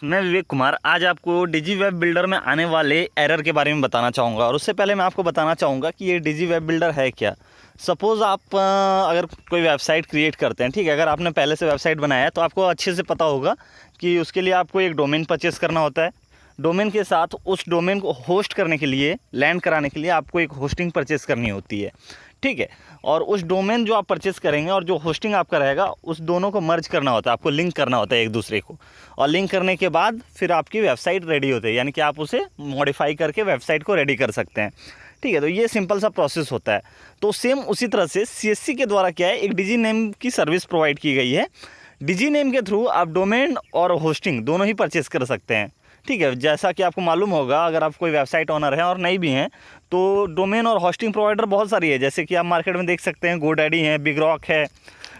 मैं विवेक कुमार आज आपको डिजी वेब बिल्डर में आने वाले एरर के बारे में बताना चाहूँगा। और उससे पहले मैं आपको बताना चाहूँगा कि ये डिजी वेब बिल्डर है क्या। सपोज़ आप अगर कोई वेबसाइट क्रिएट करते हैं, ठीक है, अगर आपने पहले से वेबसाइट बनाया है तो आपको अच्छे से पता होगा कि उसके लिए आपको एक डोमेन परचेज़ करना होता है। डोमेन के साथ उस डोमेन को होस्ट करने के लिए, लैंड कराने के लिए आपको एक होस्टिंग परचेज़ करनी होती है, ठीक है। और उस डोमेन जो आप परचेज़ करेंगे और जो होस्टिंग आपका रहेगा, उस दोनों को मर्ज करना होता है, आपको लिंक करना होता है एक दूसरे को। और लिंक करने के बाद फिर आपकी वेबसाइट रेडी होती है, यानी कि आप उसे मॉडिफाई करके वेबसाइट को रेडी कर सकते हैं, ठीक है। तो ये सिंपल सा प्रोसेस होता है। तो सेम उसी तरह से CSC के द्वारा क्या है, एक डिजी नेम की सर्विस प्रोवाइड की गई है। डिजी नेम के थ्रू आप डोमेन और होस्टिंग दोनों ही परचेज़ कर सकते हैं, ठीक है। जैसा कि आपको मालूम होगा, अगर आप कोई वेबसाइट ओनर हैं और नई भी हैं, तो डोमेन और होस्टिंग प्रोवाइडर बहुत सारी है। जैसे कि आप मार्केट में देख सकते हैं, गोडैडी है, बिग रॉक है,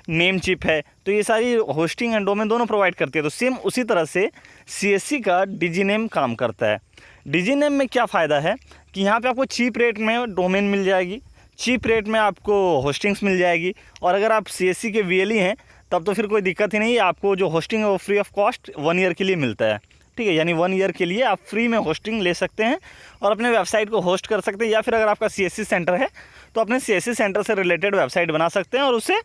नेमचिप है, तो ये सारी होस्टिंग एंड डोमेन दोनों प्रोवाइड करती है। तो सेम उसी तरह से CSC का डिजी नेम काम करता है। डिजी नेम में क्या फ़ायदा है कि यहाँ पे आपको चीप रेट में डोमेन मिल जाएगी, चीप रेट में आपको होस्टिंग्स मिल जाएगी। और अगर आप CSC के VLE हैं तब तो फिर कोई दिक्कत ही नहीं है, आपको जो होस्टिंग है वो फ्री ऑफ कॉस्ट 1 ईयर के लिए मिलता है, ठीक है। यानी 1 ईयर के लिए आप फ्री में होस्टिंग ले सकते हैं और अपने वेबसाइट को होस्ट कर सकते हैं। या फिर अगर आपका CSC सेंटर है तो अपने CSC सेंटर से रिलेटेड वेबसाइट बना सकते हैं और उसे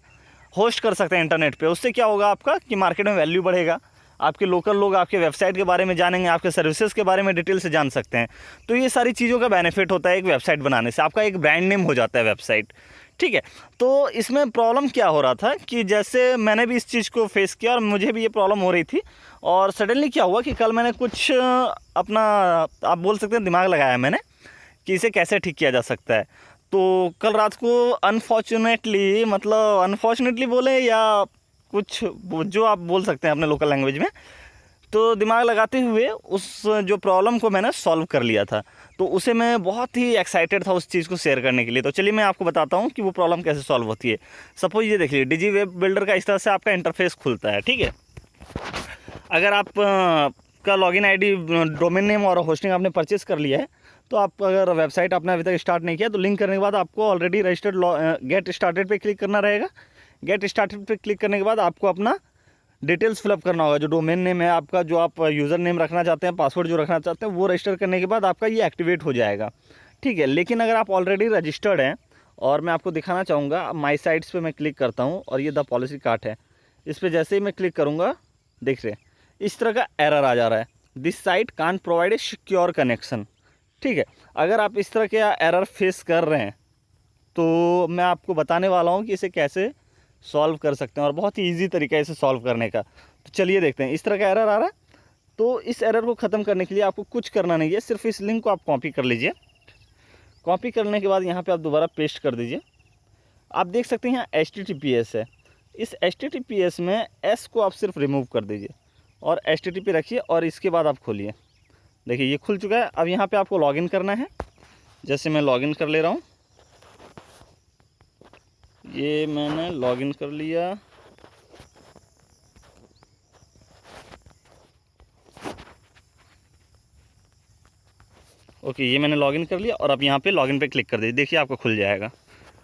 होस्ट कर सकते हैं इंटरनेट पे। उससे क्या होगा आपका कि मार्केट में वैल्यू बढ़ेगा, आपके लोकल लोग आपके वेबसाइट के बारे में जानेंगे, आपके सर्विसेज के बारे में डिटेल से जान सकते हैं। तो ये सारी चीज़ों का बेनिफिट होता है एक वेबसाइट बनाने से, आपका एक ब्रांड नेम हो जाता है वेबसाइट, ठीक है। तो इसमें प्रॉब्लम क्या हो रहा था कि जैसे मैंने भी इस चीज़ को फेस किया और मुझे भी ये प्रॉब्लम हो रही थी। और सडनली क्या हुआ कि कल मैंने कुछ अपना, आप बोल सकते हैं, दिमाग लगाया मैंने कि इसे कैसे ठीक किया जा सकता है। तो कल रात को अनफॉर्चुनेटली, मतलब अनफॉर्चुनेटली बोले या कुछ जो आप बोल सकते हैं अपने लोकल लैंग्वेज में, तो दिमाग लगाते हुए उस जो प्रॉब्लम को मैंने सॉल्व कर लिया था। तो उसे मैं बहुत ही एक्साइटेड था उस चीज़ को शेयर करने के लिए। तो चलिए मैं आपको बताता हूँ कि वो प्रॉब्लम कैसे सॉल्व होती है। सपोज ये देख लीजिए, डिजी वेब बिल्डर का इस तरह से आपका इंटरफेस खुलता है, ठीक है। अगर आप का लॉगिन ID, डोमेन नेम और होस्टिंग आपने परचेस कर लिया है, तो आप अगर वेबसाइट आपने अभी तक स्टार्ट नहीं किया तो लिंक करने के बाद आपको ऑलरेडी रजिस्टर्ड गेट स्टार्टेड पे क्लिक करना रहेगा। गेट स्टार्टेड पे क्लिक करने के बाद आपको अपना डिटेल्स फिलअप करना होगा। जो डोमेन नेम है आपका, जो आप यूज़र नेम रखना चाहते हैं, पासवर्ड जो रखना चाहते हैं, वो रजिस्टर करने के बाद आपका ये एक्टिवेट हो जाएगा, ठीक है। लेकिन अगर आप ऑलरेडी रजिस्टर्ड हैं, और मैं आपको दिखाना चाहूँगा, माई साइट्स पे मैं क्लिक करता हूँ और ये द पॉलिसी कार्ट है, इस पर जैसे ही मैं क्लिक करूँगा, देख रहे हैं इस तरह का एरर आ जा रहा है, this site can't provide a secure connection, ठीक है। अगर आप इस तरह के एरर फेस कर रहे हैं तो मैं आपको बताने वाला हूँ कि इसे कैसे सॉल्व कर सकते हैं, और बहुत ही ईजी तरीका है इसे सॉल्व करने का। तो चलिए देखते हैं। इस तरह का एरर आ रहा है, तो इस एरर को ख़त्म करने के लिए आपको कुछ करना नहीं है, सिर्फ इस लिंक को आप कॉपी कर लीजिए। कॉपी करने के बाद यहाँ पे आप दोबारा पेस्ट कर दीजिए। आप देख सकते हैं यहाँ HTTPS है, इस HTTPS में S को आप सिर्फ रिमूव कर दीजिए और HTTP रखिए और इसके बाद आप खोलिए। देखिए ये खुल चुका है। अब यहाँ पे आपको लॉगिन करना है। जैसे मैं लॉगिन कर ले रहा हूँ, ये मैंने लॉगिन कर लिया। ओके, ये मैंने लॉगिन कर लिया और अब यहाँ पे लॉगिन पे क्लिक कर दीजिए। देखिए आपको खुल जाएगा,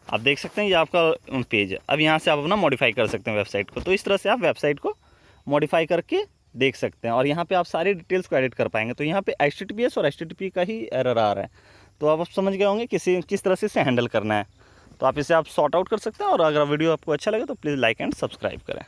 आप देख सकते हैं ये आपका पेज है। अब यहाँ से आप अपना मॉडिफाई कर सकते हैं वेबसाइट को। तो इस तरह से आप वेबसाइट को मॉडिफाई करके देख सकते हैं और यहाँ पे आप सारी डिटेल्स को एडिट कर पाएंगे। तो यहाँ पे HTTPS और HTTP का ही एरर आ रहा है, तो आप समझ गए होंगे किस तरह से इसे हैंडल करना है। तो आप इसे सॉर्ट आउट कर सकते हैं। और अगर वीडियो आपको अच्छा लगे तो प्लीज़ लाइक एंड सब्सक्राइब करें।